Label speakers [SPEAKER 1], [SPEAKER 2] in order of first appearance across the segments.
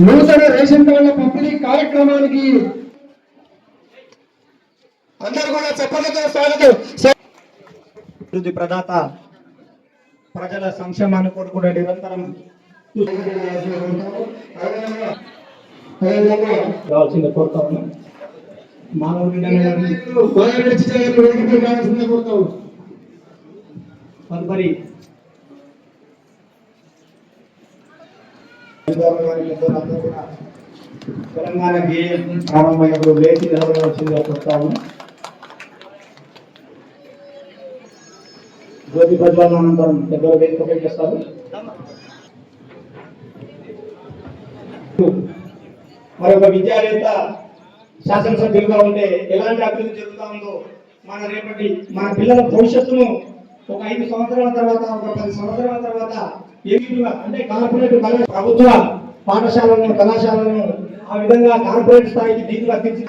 [SPEAKER 1] నూతన రేషన్ కార్డుల పంపిణీ కార్యక్రమానికి అందరూ కూడా చెప్పలతో స్వాగతం. అభివృద్ధి ప్రదాత ప్రజల సంక్షేమాన్ని కోరుకునే నిరంతరం కావాల్సింది కోరుతా ఉన్నాం. తదుపరి తెలంగాణ గేయం ప్రారంభమైనప్పుడు లేచి నిలబడి వచ్చిందిగా కోరుతా ఉన్నాం. జ్యోతి ప్రజ్వలన అనంతరం పెద్దలు వేదికపై చేస్తారు. మరొక విద్యావేత్త శాసనసభ్యులుగా ఉంటే ఎలాంటి అభివృద్ధి జరుగుతా ఉందో మన పిల్లల భవిష్యత్తును ఒక 5 సంవత్సరాల తర్వాత, ఒక 10 సంవత్సరాల తర్వాత అంటే కార్పొరేట్ ప్రభుత్వ పాఠశాలను, కళాశాలను ఆ విధంగా కార్పొరేట్ స్థాయికి దీటుగా తీర్చి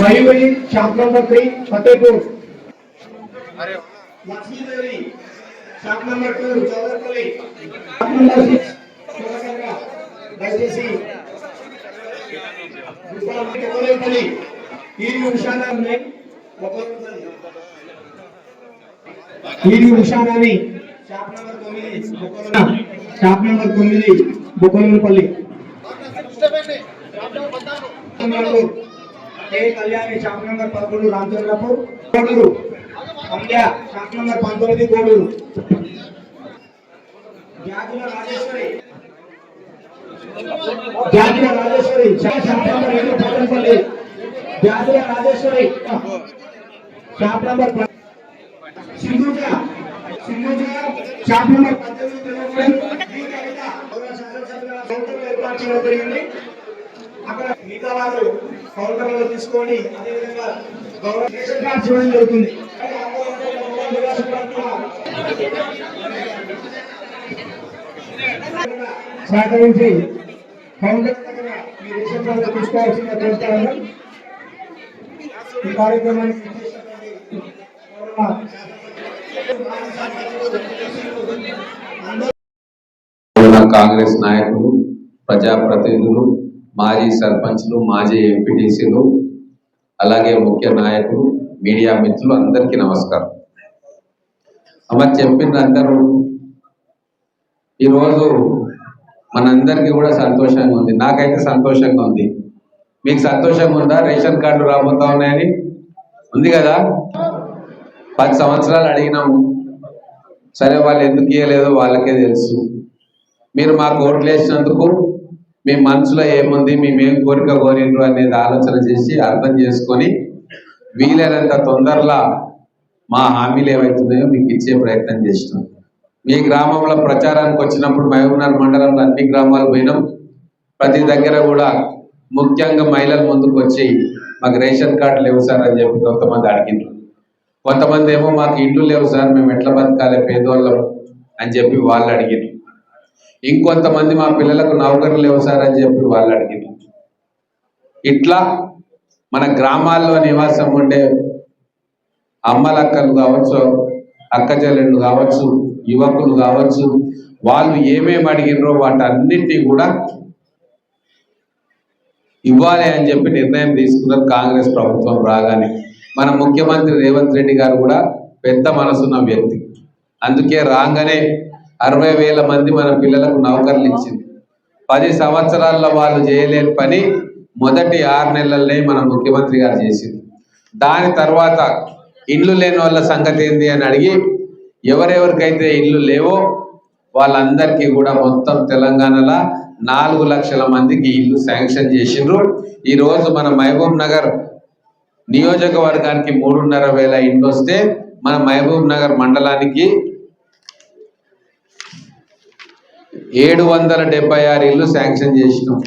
[SPEAKER 1] Mayuri shop number 3 Fatehpur, Lakshmidevi shop number 2 Chaudarpalli, shop number 6 దయచేసి కొలైపల్లి, ఈడి ఉషానాని shop number 9 Bokolapalli, Kalyani shop number 11 Ramachandrapur, Koduru అంబ్య shop number 19 Koduru, Jajula Rajeshwari shop number 7 Pothampalli, Jajula Rajeshwari shop number Sindhuja shop number 18 అక్కడ మిగతా వారు కౌంటర్లో తీసుకొని అదేవిధంగా రేషన్ కార్డు చూడడం జరుగుతుంది. సహకరించి కౌంటర్ దగ్గర మీ రేషన్ కార్డు తీసుకోవాల్సిన కోరుతాను. ఈ కార్యక్రమానికి
[SPEAKER 2] కాంగ్రెస్ నాయకులు, ప్రజాప్రతినిధులు, మాజీ సర్పంచ్లు, మాజీ ఎంపీటీసీలు, అలాగే ముఖ్య నాయకులు, మీడియా మిత్రులు అందరికీ నమస్కారం. అమ్మ చెప్పింది అందరూ. ఈరోజు మనందరికీ కూడా సంతోషంగా ఉంది. నాకైతే సంతోషంగా ఉంది. మీకు సంతోషంగా ఉందా? రేషన్ కార్డులు రాబోతా ఉన్నాయని ఉంది కదా. 10 సంవత్సరాలు అడిగినాము. సరే, వాళ్ళు ఎందుకు ఇవ్వలేదో వాళ్ళకే తెలుసు. మీరు మాకు ఓట్లు వేసినందుకు మీ మనసులో ఏముంది, మేమేం కోరిక కోరిండ్రు అనేది ఆలోచన చేసి అర్థం చేసుకొని వీలైనంత తొందరలో మా హామీలు ఏవైతున్నాయో మీకు ఇచ్చే ప్రయత్నం చేసినాం. మీ గ్రామంలో ప్రచారానికి వచ్చినప్పుడు మహబూబ్నగర్ మండలంలో అన్ని గ్రామాలు పోయినాం. ప్రతి దగ్గర కూడా ముఖ్యంగా మహిళలు ముందుకు వచ్చి మాకు రేషన్ కార్డు లేవు సార్ అని చెప్పి కొంతమంది అడిగినారు. కొంతమంది ఏమో మాకు ఇల్లు లేవు సార్, మేము ఎట్లా బతకాలి పేదోళ్ళం అని చెప్పి వాళ్ళు అడిగినారు. ఇంకొంతమంది మా పిల్లలకు నౌకర్లు లేవు సార్ అని చెప్పి వాళ్ళు అడిగినారు. ఇట్లా మన గ్రామాల్లో నివాసం ఉండే అమ్మలక్కలు కావచ్చు, అక్క చెల్లెళ్ళు కావచ్చు, యువకులు కావచ్చు, వాళ్ళు ఏమేమి అడిగినరో వాటన్నింటినీ కూడా ఇవ్వాలి అని చెప్పి నిర్ణయం తీసుకున్నారు కాంగ్రెస్ ప్రభుత్వం రాగానే. మన ముఖ్యమంత్రి రేవంత్ రెడ్డి గారు కూడా పెద్ద మనసున్న వ్యక్తి. అందుకే రాగానే 60,000 మంది మన పిల్లలకు నౌకర్లు ఇచ్చింది. 10 సంవత్సరాల్లో వాళ్ళు చేయలేని పని మొదటి 6 నెలలనే మన ముఖ్యమంత్రి గారు చేసింది. దాని తర్వాత ఇల్లు లేని వాళ్ళ సంగతి ఏంది అని అడిగి ఎవరెవరికైతే ఇల్లు లేవో వాళ్ళందరికీ కూడా మొత్తం తెలంగాణలో 4 లక్షల మందికి ఇల్లు శాంక్షన్ చేసిండ్రు. ఈరోజు మన మహబూబ్ నగర్ నియోజకవర్గానికి 3,500 ఇండ్లు వస్తే మన మహబూబ్ నగర్ మండలానికి 776 ఇళ్ళు శాంక్షన్ చేసినాం.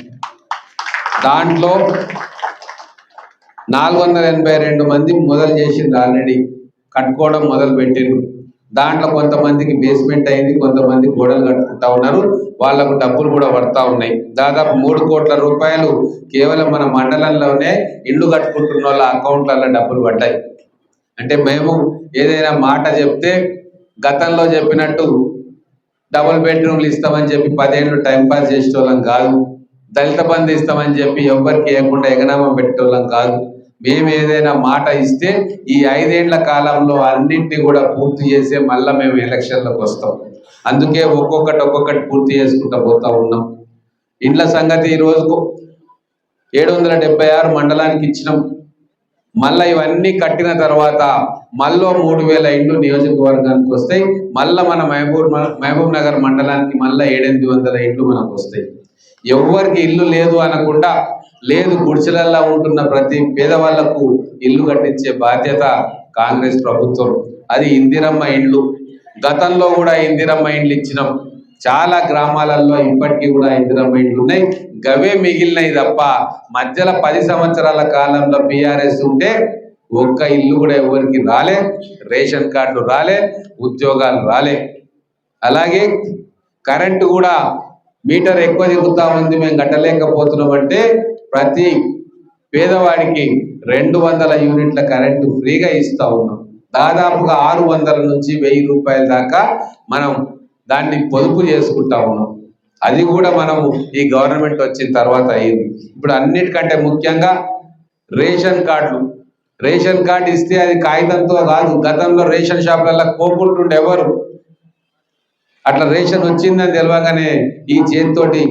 [SPEAKER 2] దాంట్లో 482 మంది మొదలు చేసిండ్రు, ఆల్రెడీ కట్టుకోవడం మొదలు పెట్టిండ్రు. దాంట్లో కొంతమందికి బేస్మెంట్ అయింది, కొంతమంది గోడలు కట్టుకుంటా ఉన్నారు, వాళ్ళకు డబ్బులు కూడా పడతా ఉన్నాయి. దాదాపు 3 కోట్ల రూపాయలు కేవలం మన మండలంలోనే ఇల్లు కట్టుకుంటున్న వాళ్ళ అకౌంట్లలో డబ్బులు పడ్డాయి. అంటే మేము ఏదైనా మాట చెప్తే గతంలో చెప్పినట్టు డబుల్ బెడ్రూమ్లు ఇస్తామని చెప్పి 10 ఏళ్ళు టైంపాస్ చేసేటోళ్ళం కాదు. దళిత బంధు ఇస్తామని చెప్పి ఎవ్వరికి ఇవ్వకుండా ఎగనామం పెట్టేటోళ్ళం కాదు. మేము ఏదైనా మాట ఇస్తే ఈ 5 ఏళ్ల కాలంలో అన్నింటినీ కూడా పూర్తి చేసే మళ్ళీ మేము ఎలక్షన్లకు వస్తాం. అందుకే ఒక్కొక్కటి పూర్తి చేసుకుంటూ పోతా ఉన్నాం. ఇండ్ల సంగతి ఈ రోజుకు 776 మండలానికి ఇచ్చినాం. మళ్ళీ ఇవన్నీ కట్టిన తర్వాత మళ్ళీ 3000 ఇండ్లు నియోజకవర్గానికి వస్తాయి. మళ్ళీ మన మహబూబ్ నగర్ మండలానికి మళ్ళీ 700-800 ఇండ్లు మనకు వస్తాయి. ఎవరికి ఇల్లు లేదు అనకుండా, లేదు గుడిసెలల్లో ఉంటున్న ప్రతి పేదవాళ్లకు ఇల్లు కట్టించే బాధ్యత కాంగ్రెస్ ప్రభుత్వం. అది ఇందిరమ్మ ఇండ్లు. గతంలో కూడా ఇందిరమ్మ ఇండ్లు ఇచ్చినాం. చాలా గ్రామాలలో ఇప్పటికీ కూడా ఇందిరమ్మ ఇండ్లు ఉన్నాయి. గవే మిగిలినవి తప్ప మధ్యలో 10 సంవత్సరాల కాలంలో బీఆర్ఎస్ ఉంటే ఒక్క ఇల్లు కూడా ఎవరికి రాలే, రేషన్ కార్డులు రాలే, ఉద్యోగాలు రాలే. అలాగే కరెంటు కూడా మీటర్ ఎక్కువ తిరుగుతా ఉంది, మేము కట్టలేకపోతున్నాం అంటే ప్రతి పేదవాడికి 200 యూనిట్ల కరెంటు ఫ్రీగా ఇస్తా ఉన్నాం. దాదాపుగా 600 నుంచి 1000 రూపాయల దాకా మనం దాన్ని పొదుపు చేసుకుంటా ఉన్నాం. అది కూడా మనము ఈ గవర్నమెంట్ వచ్చిన తర్వాత అయింది. ఇప్పుడు అన్నిటికంటే ముఖ్యంగా రేషన్ కార్డులు. రేషన్ కార్డు ఇస్తే అది కాగితంతో కాదు. గతంలో రేషన్ షాపులలో పోకుంటుండే ఎవరు అట్లా రేషన్ వచ్చిందని తెలియగానే ఈ చేతితోటి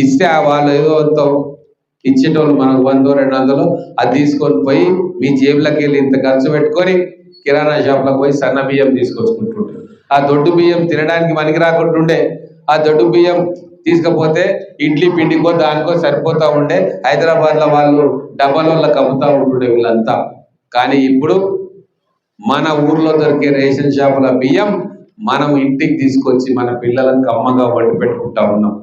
[SPEAKER 2] ఇస్తే వాళ్ళు ఏదో ఇచ్చేటోళ్ళు మనకు 100-200 అది తీసుకొని పోయి మీ జేబులకి వెళ్ళి ఇంత ఖర్చు పెట్టుకొని కిరాణా షాప్లకు పోయి సన్న బియ్యం తీసుకొచ్చుకుంటుంటారు. ఆ దొడ్డు బియ్యం తినడానికి మనకి రాకుంటుండే. ఆ దొడ్డు బియ్యం తీసుకపోతే ఇడ్లీ పిండికో దానికో సరిపోతూ ఉండే. హైదరాబాద్లో వాళ్ళు డబ్బాలకి అమ్ముతూ ఉంటుండే వీళ్ళంతా. కానీ ఇప్పుడు మన ఊర్లో దొరికే రేషన్ షాపుల బియ్యం మనం ఇంటికి తీసుకొచ్చి మన పిల్లలకు కమ్మగా వండి పెట్టుకుంటా ఉన్నాం.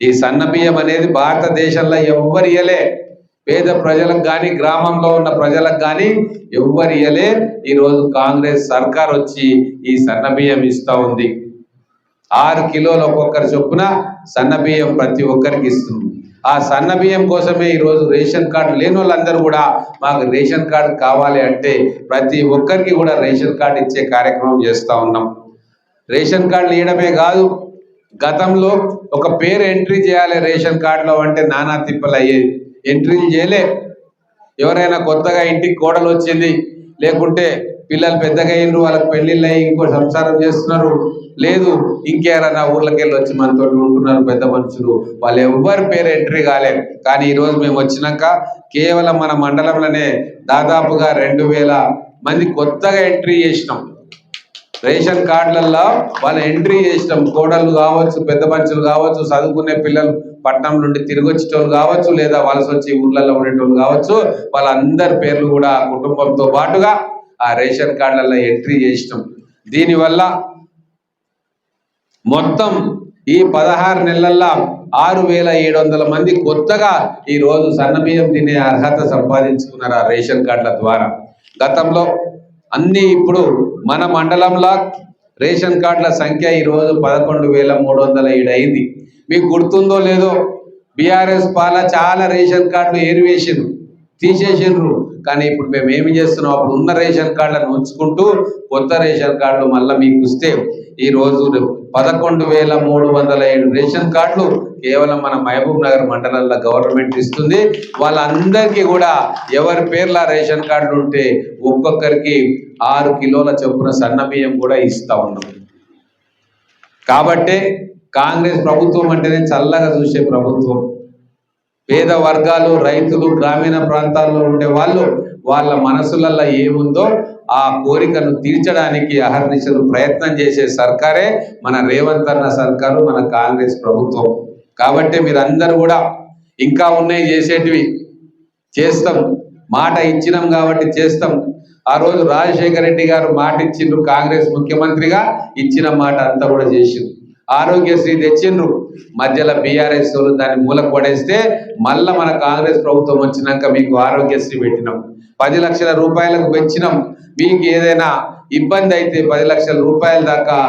[SPEAKER 2] ఈ సన్న బియ్యం అనేది భారతదేశంలో ఎవ్వరు ఇయ్యలే. పేద ప్రజలకు కానీ గ్రామంలో ఉన్న ప్రజలకు కానీ ఎవ్వరు ఇయ్యలే. ఈరోజు కాంగ్రెస్ సర్కార్ వచ్చి ఈ సన్న బియ్యం ఇస్తూ ఉంది. 6 కిలోలు ఒక్కొక్కరి చొప్పున సన్న బియ్యం ప్రతి ఒక్కరికి ఇస్తుంది. ఆ సన్న బియ్యం కోసమే ఈరోజు రేషన్ కార్డు లేని వాళ్ళందరూ కూడా మాకు రేషన్ కార్డు కావాలి అంటే ప్రతి ఒక్కరికి కూడా రేషన్ కార్డు ఇచ్చే కార్యక్రమం చేస్తూ ఉన్నాం. రేషన్ కార్డులు ఇవ్వడమే కాదు, గతంలో ఒక పేరు ఎంట్రీ చేయాలి రేషన్ కార్డులో అంటే నానా తిప్పలు అయ్యేది. ఎంట్రీలు చేయలే. ఎవరైనా కొత్తగా ఇంటికి కోడలు వచ్చింది, లేకుంటే పిల్లలు పెద్దగా అయినరు, వాళ్ళకి పెళ్ళిళ్ళు అయ్యి ఇంకో సంసారం చేస్తున్నారు, లేదు ఇంకెవరైనా ఊర్లకి వెళ్ళి వచ్చి మనతో ఉంటున్నారు పెద్ద మనుషులు, వాళ్ళు ఎవ్వరి పేరు ఎంట్రీ కాలేదు. కానీ ఈరోజు మేము వచ్చినాక కేవలం మన మండలంలోనే దాదాపుగా 2000 మంది కొత్తగా ఎంట్రీ చేసినాం. రేషన్ కార్డులలో వాళ్ళు ఎంట్రీ చేసినాం. కోడళ్ళు కావచ్చు, పెద్ద మనుషులు కావచ్చు, చదువుకునే పిల్లలు పట్టణం నుండి తిరిగి వచ్చేటోళ్ళు కావచ్చు, లేదా వలస వచ్చి ఊర్లలో ఉండేటోళ్ళు కావచ్చు, వాళ్ళందరి పేర్లు కూడా కుటుంబంతో పాటుగా ఆ రేషన్ కార్డులలో ఎంట్రీ చేసినాం. దీనివల్ల మొత్తం ఈ 16 నెలల్లో 6700 మంది కొత్తగా ఈరోజు సన్నబియ్యం తినే అర్హత సంపాదించుకున్నారు ఆ రేషన్ కార్డుల ద్వారా. గతంలో అన్ని ఇప్పుడు మన మండలంలో రేషన్ కార్డుల సంఖ్య ఈరోజు 11,307 అయింది. మీకు గుర్తుందో లేదో, బీఆర్ఎస్ పాల చాలా రేషన్ కార్డులు ఏరివేసిండ్రు, తీసేసిండ్రు. కానీ ఇప్పుడు మేము ఏమి చేస్తున్నాం, అప్పుడు ఉన్న రేషన్ కార్డులను ఉంచుకుంటూ కొత్త రేషన్ కార్డులు మళ్ళీ మీకు ఇస్తే ఈరోజు 11,307 రేషన్ కార్డులు కేవలం మన మహబూబ్ నగర్ మండలంలో గవర్నమెంట్ ఇస్తుంది. వాళ్ళందరికీ కూడా ఎవరి పేర్ల రేషన్ కార్డులు ఉంటే ఒక్కొక్కరికి 6 కిలోల చొప్పున సన్న బియ్యం కూడా ఇస్తా ఉన్నాం. కాబట్టి కాంగ్రెస్ ప్రభుత్వం అంటేనే చల్లగా చూసే ప్రభుత్వం. పేద వర్గాలు, రైతులు, గ్రామీణ ప్రాంతాల్లో ఉండే వాళ్ళు వాళ్ళ మనసులలో ఏముందో ఆ కోరికను తీర్చడానికి అహర్నిశలు ప్రయత్నం చేసే సర్కారే మన రేవంత్ అన్న సర్కారు, మన కాంగ్రెస్ ప్రభుత్వం. కాబట్టి మీరందరూ కూడా ఇంకా ఉన్నాయి చేసేటివి, చేస్తాం. మాట ఇచ్చినాం కాబట్టి చేస్తాం. ఆ రోజు రాజశేఖర రెడ్డి గారు మాట ఇచ్చిండ్రు, కాంగ్రెస్ ముఖ్యమంత్రిగా ఇచ్చిన మాట అంతా కూడా చేసిండ్రు. ఆరోగ్యశ్రీ తెచ్చిండ్రు, మధ్యలో బీఆర్ఎస్ వాళ్ళు దాన్ని మూలకు పడేస్తే మళ్ళా మన కాంగ్రెస్ ప్రభుత్వం వచ్చినాక మీకు ఆరోగ్యశ్రీ పెట్టినాం, 10 లక్షల రూపాయలకు పెంచినాం. మీకు ఏదైనా ఇబ్బంది అయితే 10 లక్షల రూపాయల దాకా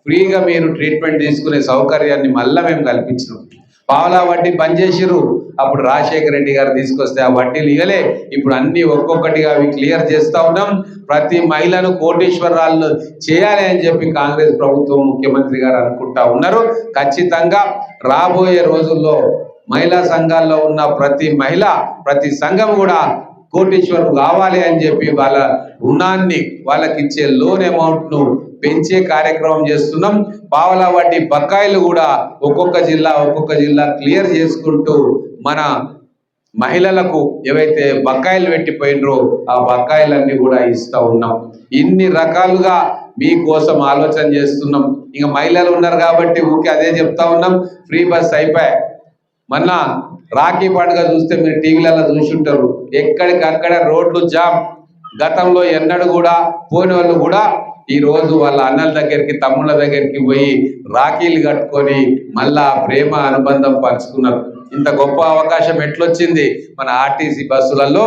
[SPEAKER 2] ఫ్రీగా మీరు ట్రీట్మెంట్ తీసుకునే సౌకర్యాన్ని మళ్ళా మేము కల్పించినాం. పావలా వడ్డీ బంద్ చేసిర్రు, అప్పుడు రాజశేఖర రెడ్డి గారు తీసుకొస్తే ఆ వడ్డీలు ఇవ్వలే. ఇప్పుడు అన్ని ఒక్కొక్కటిగా అవి క్లియర్ చేస్తా ఉన్నాం. ప్రతి మహిళను కోటీశ్వరాలను చేయాలి అని చెప్పి కాంగ్రెస్ ప్రభుత్వం ముఖ్యమంత్రి గారు అనుకుంటా ఉన్నారు. ఖచ్చితంగా రాబోయే రోజుల్లో మహిళా సంఘాల్లో ఉన్న ప్రతి మహిళ, ప్రతి సంఘం కూడా కోటీశ్వరు కావాలి అని చెప్పి వాళ్ళ రుణాన్ని, వాళ్ళకి ఇచ్చే లోన్ అమౌంట్ ను పెంచే కార్యక్రమం చేస్తున్నాం. పావలా వడ్డీ బకాయిలు కూడా ఒక్కొక్క జిల్లా క్లియర్ చేసుకుంటూ మన మహిళలకు ఏవైతే బకాయిలు పెట్టిపోయినరో ఆ బకాయిలన్నీ కూడా ఇస్తా ఉన్నాం. ఇన్ని రకాలుగా మీకోసం ఆలోచన చేస్తున్నాం. ఇంకా మహిళలు ఉన్నారు కాబట్టి ఊకే అదే చెప్తా ఉన్నాం. ఫ్రీ బస్ అయిపోయాయి. మొన్న రాఖీ పండుగ చూస్తే మీరు టీవీలలో చూసుంటారు, ఎక్కడికక్కడ రోడ్లు జామ్. గతంలో ఎన్నడూ కూడా పోయిన వాళ్ళు కూడా ఈ రోజు వాళ్ళ అన్నల దగ్గరికి, తమ్ముళ్ళ దగ్గరికి పోయి రాఖీలు కట్టుకొని మళ్ళా ప్రేమ అనుబంధం పంచుకున్నారు. ఇంత గొప్ప అవకాశం ఎట్లొచ్చింది? మన ఆర్టీసీ బస్సులలో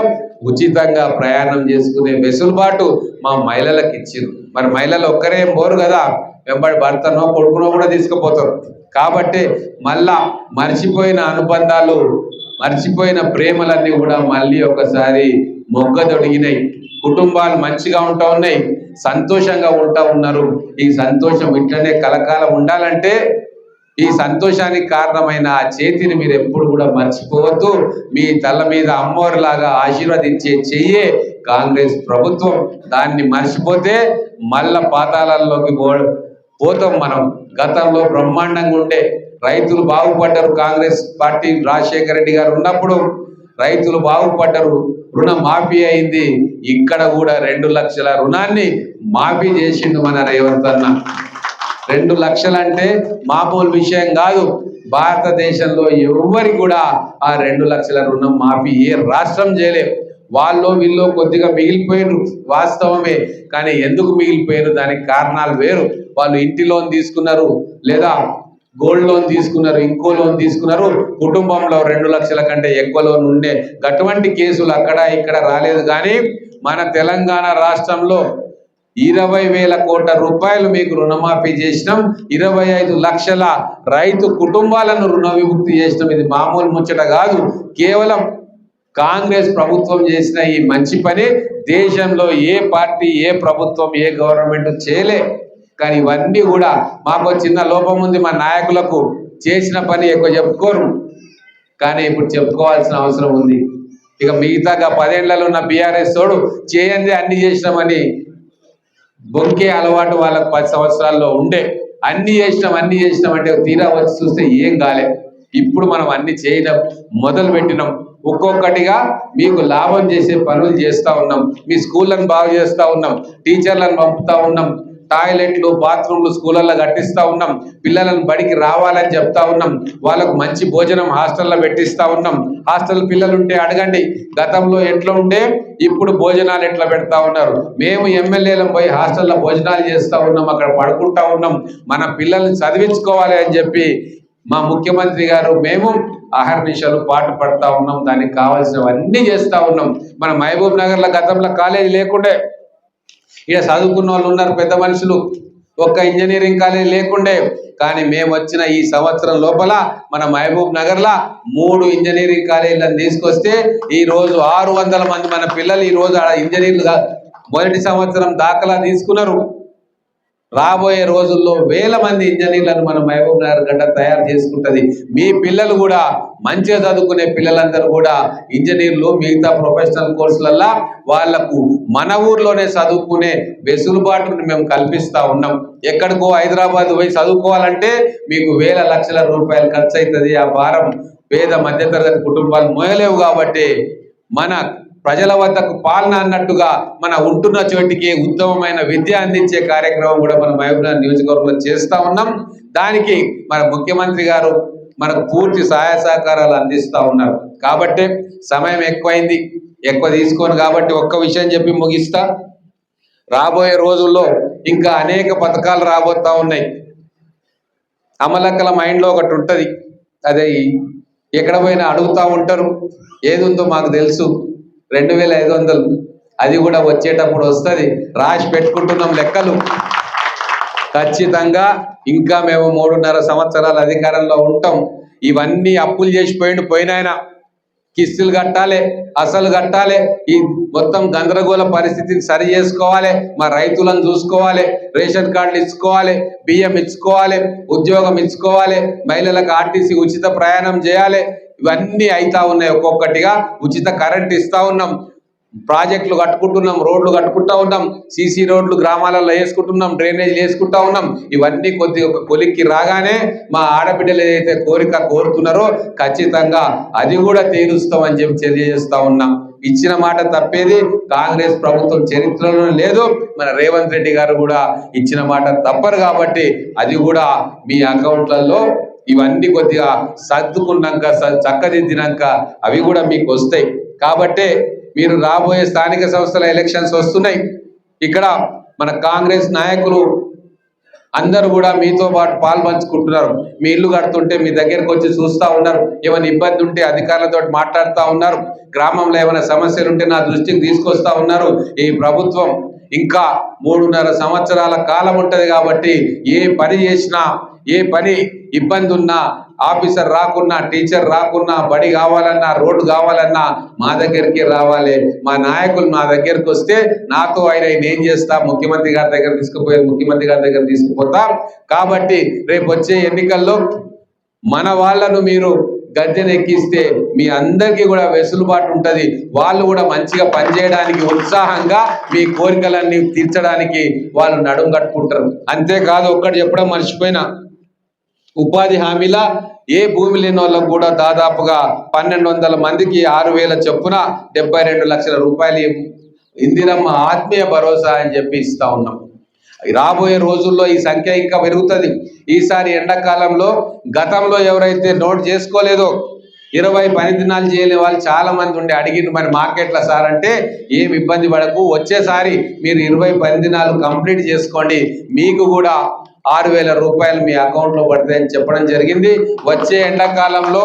[SPEAKER 2] ఉచితంగా ప్రయాణం చేసుకునే వెసులుబాటు మా మహిళలకు ఇచ్చింది. మరి మహిళలు ఒక్కరే పోరు కదా, వెంబడి భర్తనో కొడుకునో కూడా తీసుకుపోతారు. కాబట్టి మళ్ళా మర్చిపోయిన అనుబంధాలు, మర్చిపోయిన ప్రేమలన్నీ కూడా మళ్ళీ ఒకసారి మొగ్గదొడిగినాయి. కుటుంబాలు మంచిగా ఉంటా ఉన్నాయి, సంతోషంగా ఉంటా ఉన్నారు. ఈ సంతోషం ఇట్లనే కలకాలం ఉండాలంటే ఈ సంతోషానికి కారణమైన ఆ చేతిని మీరు ఎప్పుడు కూడా మర్చిపోవద్దు. మీ తల మీద అమ్మవారిలాగా ఆశీర్వదించే చెయ్యే కాంగ్రెస్ ప్రభుత్వం. దాన్ని మర్చిపోతే మళ్ళా పాతాళంలోకి పోతాం మనం. గతంలో బ్రహ్మాండంగా ఉండే రైతులు బాగుపడ్డారు. కాంగ్రెస్ పార్టీ రాజశేఖర రెడ్డి గారు ఉన్నప్పుడు రైతులు బాగుపడ్డారు, రుణ మాఫీ అయింది. ఇక్కడ కూడా 2 లక్షల రుణాన్ని మాఫీ చేసిండు మన రేవంత్ అన్న. 2 లక్షలు అంటే మామూలు విషయం కాదు. భారతదేశంలో ఎవరికి కూడా ఆ 2 లక్షల రుణం మాఫీ ఏ రాష్ట్రం చేయలేదు. వాళ్ళు వీళ్ళు కొద్దిగా మిగిలిపోయినారు, వాస్తవమే. కానీ ఎందుకు మిగిలిపోయారు, దానికి కారణాలు వేరు. వాళ్ళు ఇంటి లోన్ తీసుకున్నారు, లేదా గోల్డ్ లోన్ తీసుకున్నారు, ఇంకో లోన్ తీసుకున్నారు. కుటుంబంలో 2 లక్షల కంటే ఎక్కువ లోన్ ఉండే అటువంటి కేసులు అక్కడ ఇక్కడ రాలేదు. కానీ మన తెలంగాణ రాష్ట్రంలో 20,000 కోట్ల రూపాయలు మీకు రుణమాఫీ చేసినాం. 25 లక్షల రైతు కుటుంబాలను రుణ విముక్తి చేసినాం. ఇది మామూలు ముచ్చట కాదు. కేవలం కాంగ్రెస్ ప్రభుత్వం చేసిన ఈ మంచి పని దేశంలో ఏ పార్టీ, ఏ ప్రభుత్వం, ఏ గవర్నమెంట్ చేయలే. కానీ ఇవన్నీ కూడా మాకు చిన్న లోపం ఉంది. మా నాయకులకు చేసిన పని ఎక్కువ చెప్పుకోరు, కానీ ఇప్పుడు చెప్పుకోవాల్సిన అవసరం ఉంది. ఇక మిగతాగా 10 ఏళ్లలో ఉన్న బీఆర్ఎస్ తోడు చేయండి అన్ని చేసినామని బొంకే అలవాటు వాళ్ళకు 10 సంవత్సరాల్లో ఉండే. అన్ని చేసినాం అంటే తీరా వచ్చి చూస్తే ఏం కాలే. ఇప్పుడు మనం అన్ని చేయడం మొదలు పెట్టినాం. ఒక్కొక్కటిగా మీకు లాభం చేసే పనులు చేస్తూ ఉన్నాం. మీ స్కూళ్ళను బాగు చేస్తూ ఉన్నాం, టీచర్లను పంపుతా ఉన్నాం, టాయిలెట్లు, బాత్రూమ్లు స్కూళ్ళల్లో కట్టిస్తూ ఉన్నాం, పిల్లలను బడికి రావాలని చెప్తా ఉన్నాం, వాళ్ళకు మంచి భోజనం హాస్టల్లో పెట్టిస్తూ ఉన్నాం. హాస్టల్ పిల్లలుంటే అడగండి, గతంలో ఎట్లా ఉండే, ఇప్పుడు భోజనాలు ఎట్లా పెడతా ఉన్నారు. మేము ఎమ్మెల్యేలను పోయి హాస్టల్లో భోజనాలు చేస్తూ ఉన్నాం, అక్కడ పడుకుంటా ఉన్నాం. మన పిల్లల్ని చదివించుకోవాలి అని చెప్పి మా ముఖ్యమంత్రి గారు మేము అహర్నిశలు పాటు పడతా ఉన్నాం. దానికి కావాల్సినవన్నీ చేస్తూ ఉన్నాం. మన మహబూబ్ నగర్లో గతంలో కాలేజీ లేకుండే, ఇక్కడ చదువుకున్న వాళ్ళు ఉన్నారు, పెద్ద మనుషులు, ఒక్క ఇంజనీరింగ్ కాలేజీ లేకుండే. కానీ మేము వచ్చిన ఈ సంవత్సరం లోపల మన మహబూబ్ నగర్లో 3 ఇంజనీరింగ్ కాలేజీలను తీసుకొస్తే ఈ రోజు 600 మంది మన పిల్లలు ఈ రోజు ఇంజనీర్లుగా మొదటి సంవత్సరం దాఖలా తీసుకున్నారు. రాబోయే రోజుల్లో 1000 మంది ఇంజనీర్లను మన మహబూబ్ నగర్ గడ్డ తయారు చేసుకుంటుంది. మీ పిల్లలు కూడా మంచిగా చదువుకునే పిల్లలందరూ కూడా ఇంజనీర్లు, మిగతా ప్రొఫెషనల్ కోర్సులల్లో వాళ్లకు మన ఊర్లోనే చదువుకునే వెసులుబాటును మేము కల్పిస్తా ఉన్నాం. ఎక్కడికో హైదరాబాద్ పోయి చదువుకోవాలంటే మీకు వేల లక్షల రూపాయలు ఖర్చు అవుతుంది. ఆ భారం పేద మధ్యతరగతి కుటుంబాలు మోయలేవు. కాబట్టి మన ప్రజల వద్దకు పాలన అన్నట్టుగా మన ఉంటున్న చోటికి ఉత్తమమైన విద్య అందించే కార్యక్రమం కూడా మన మహబూబ్నగర్ నియోజకవర్గంలో చేస్తా ఉన్నాం. దానికి మన ముఖ్యమంత్రి గారు మనకు పూర్తి సహాయ సహకారాలు అందిస్తూ ఉన్నారు. కాబట్టి సమయం ఎక్కువైంది, ఎక్కువ తీసుకోను కాబట్టి ఒక్క విషయం చెప్పి ముగిస్తా. రాబోయే రోజుల్లో ఇంకా అనేక పథకాలు రాబోతా ఉన్నాయి. అమలక్కల మైండ్లో ఒకటి ఉంటుంది, అదే ఎక్కడ పోయినా అడుగుతూ ఉంటారు, ఏది ఉందో మాకు తెలుసు 2500 అది కూడా వచ్చేటప్పుడు వస్తుంది, రాసి పెట్టుకుంటున్నాం లెక్కలు. ఖచ్చితంగా ఇంకా మేము 3.5 సంవత్సరాల అధికారంలో ఉంటాం. ఇవన్నీ అప్పులు చేసి పోయినాయన, కిస్తులు కట్టాలి, అసలు కట్టాలి, ఈ మొత్తం గందరగోళ పరిస్థితిని సరి చేసుకోవాలి, మా రైతులను చూసుకోవాలి, రేషన్ కార్డులు ఇచ్చుకోవాలి, బియ్యం ఇచ్చుకోవాలి, ఉద్యోగం ఇచ్చుకోవాలి, మహిళలకు ఆర్టీసీ ఉచిత ప్రయాణం చేయాలి. ఇవన్నీ అవుతా ఉన్నాయి. ఒక్కొక్కటిగా ఉచిత కరెంట్ ఇస్తా ఉన్నాం, ప్రాజెక్టులు కట్టుకుంటున్నాం, రోడ్లు కట్టుకుంటా ఉన్నాం, సీసీ రోడ్లు గ్రామాలలో వేసుకుంటున్నాం, డ్రైనేజీలు వేసుకుంటా ఉన్నాం. ఇవన్నీ కొద్దిగా ఒక కొలిక్కి రాగానే మా ఆడబిడ్డలు ఏదైతే కోరిక కోరుతున్నారో ఖచ్చితంగా అది కూడా తీరుస్తామని చెప్పి తెలియజేస్తా ఉన్నాం. ఇచ్చిన మాట తప్పేది కాంగ్రెస్ ప్రభుత్వం చరిత్రలో లేదు. మన రేవంత్ రెడ్డి గారు కూడా ఇచ్చిన మాట తప్పరు కాబట్టి అది కూడా మీ అకౌంట్లలో ఇవన్నీ కొద్దిగా సర్దుకున్నాక చక్కదిద్దినాక అవి కూడా మీకు వస్తాయి. కాబట్టే మీరు రాబోయే స్థానిక సంస్థల ఎలక్షన్స్ వస్తున్నాయి. ఇక్కడ మన కాంగ్రెస్ నాయకులు అందరూ కూడా మీతో పాటు పాల్పంచుకుంటున్నారు. మీ ఇల్లు కడుతుంటే మీ దగ్గరకు వచ్చి చూస్తూ ఉన్నారు, ఏమైనా ఇబ్బంది ఉంటే అధికారులతో మాట్లాడుతూ ఉన్నారు, గ్రామంలో ఏమైనా సమస్యలు ఉంటే నా దృష్టికి తీసుకొస్తా ఉన్నారు. ఈ ప్రభుత్వం ఇంకా 3.5 సంవత్సరాల కాలం ఉంటుంది కాబట్టి ఏ పని చేసినా, ఏ పని ఇబ్బంది ఉన్నా, ఆఫీసర్ రాకున్నా, టీచర్ రాకున్నా, బడి కావాలన్నా, రోడ్డు కావాలన్నా మా దగ్గరికి రావాలి. మా నాయకులు మా దగ్గరికి వస్తే నాతో ఆయన ఏం చేస్తా, ముఖ్యమంత్రి గారి దగ్గర తీసుకుపోతా. కాబట్టి రేపు వచ్చే ఎన్నికల్లో మన వాళ్ళను మీరు గద్దెనెక్కిస్తే మీ అందరికీ కూడా వెసులుబాటు ఉంటుంది. వాళ్ళు కూడా మంచిగా పనిచేయడానికి, ఉత్సాహంగా మీ కోరికలన్నీ తీర్చడానికి వాళ్ళు నడుం కట్టుకుంటారు. అంతేకాదు ఒక్కటి చెప్పడం మర్చిపోయినా, ఉపాధి హామీల ఏ భూమి లేని వాళ్ళకు కూడా దాదాపుగా 1200 మందికి 6000 చొప్పున 72 లక్షల రూపాయలు ఇందిరమ్మ ఆత్మీయ భరోసా అని చెప్పి ఇస్తా ఉన్నాం. రాబోయే రోజుల్లో ఈ సంఖ్య ఇంకా పెరుగుతుంది. ఈసారి ఎండాకాలంలో గతంలో ఎవరైతే నోట్ చేసుకోలేదో 20 పని దినాలు చేయని వాళ్ళు చాలా మంది ఉండి అడిగిన మరి మార్కెట్ల సార్ అంటే ఏమి ఇబ్బంది పడకు, వచ్చేసారి మీరు 20 పని దినాలు కంప్లీట్ చేసుకోండి, మీకు కూడా 6000 రూపాయలు మీ అకౌంట్లో పడతాయని చెప్పడం జరిగింది. వచ్చే ఎండాకాలంలో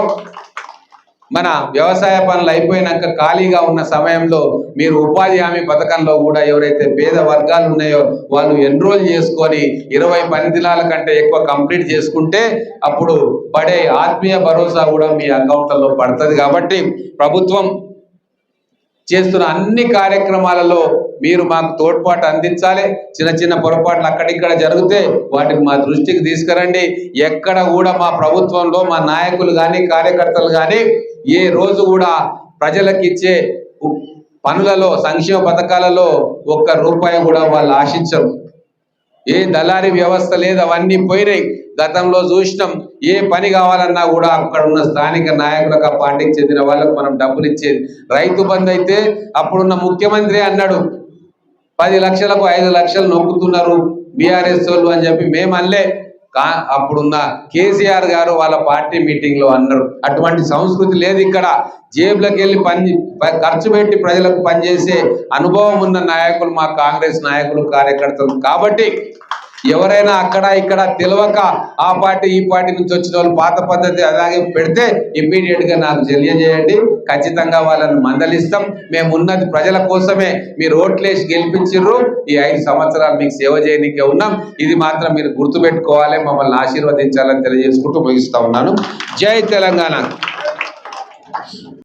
[SPEAKER 2] మన వ్యవసాయ పనులు అయిపోయినాక ఖాళీగా ఉన్న సమయంలో మీరు ఉపాధి హామీ పథకంలో కూడా ఎవరైతే పేద వర్గాలు ఉన్నాయో వాళ్ళు ఎన్రోల్ చేసుకొని 20 పని దినాల కంటే ఎక్కువ కంప్లీట్ చేసుకుంటే అప్పుడు పడే ఆత్మీయ భరోసా కూడా మీ అకౌంట్లలో పడుతుంది. కాబట్టి ప్రభుత్వం చేస్తున్న అన్ని కార్యక్రమాలలో మీరు మాకు తోడ్పాటు అందించాలి. చిన్న చిన్న పొరపాట్లు అక్కడిక్కడ జరిగితే వాటిని మా దృష్టికి తీసుకురండి. ఎక్కడ కూడా మా ప్రభుత్వంలో మా నాయకులు కానీ కార్యకర్తలు కానీ ఏ రోజు కూడా ప్రజలకు ఇచ్చే పనులలో, సంక్షేమ పథకాలలో ₹1 కూడా వాళ్ళు ఆశించరు. ఏ దళారీ వ్యవస్థ లేదు, అవన్నీ పోయినాయి. గతంలో చూసినాం, ఏ పని కావాలన్నా కూడా అక్కడ ఉన్న స్థానిక నాయకులకు, ఆ పార్టీకి చెందిన వాళ్ళకు మనం డబ్బులు ఇచ్చేది. రైతు బంధు అయితే అప్పుడున్న ముఖ్యమంత్రి అన్నాడు 10 లక్షలకు 5 లక్షలు నొక్కుతున్నారు బీఆర్ఎస్ వాళ్ళు అని చెప్పి మేము అనలే. అప్పుడున్న కేసీఆర్ గారు వాళ్ళ పార్టీ మీటింగ్ లో అన్నారు. అటువంటి సంస్కృతి లేదు ఇక్కడ. జేబులకు వెళ్ళి ఖర్చు పెట్టి ప్రజలకు పనిచేసే అనుభవం ఉన్న నాయకులు మా కాంగ్రెస్ నాయకులు, కార్యకర్తలు. కాబట్టి ఎవరైనా అక్కడ ఇక్కడ తెలియక ఆ పార్టీ ఈ పార్టీ నుంచి వచ్చిన వాళ్ళు పాత పద్ధతి అలాగే పెడితే ఇమ్మీడియట్ గా నాకు తెలియజేయండి. ఖచ్చితంగా వాళ్ళని మందలిస్తాం. మేము ఉన్నది ప్రజల కోసమే. మీరు ఓట్లేసి గెలిపించిర్రు, ఈ 5 సంవత్సరాలు మీకు సేవ చేయడానికే ఉన్నాం. ఇది మాత్రం మీరు గుర్తుపెట్టుకోవాలి, మమ్మల్ని ఆశీర్వదించాలని తెలియజేసుకుంటూ ముగిస్తా ఉన్నాను. జై తెలంగాణ.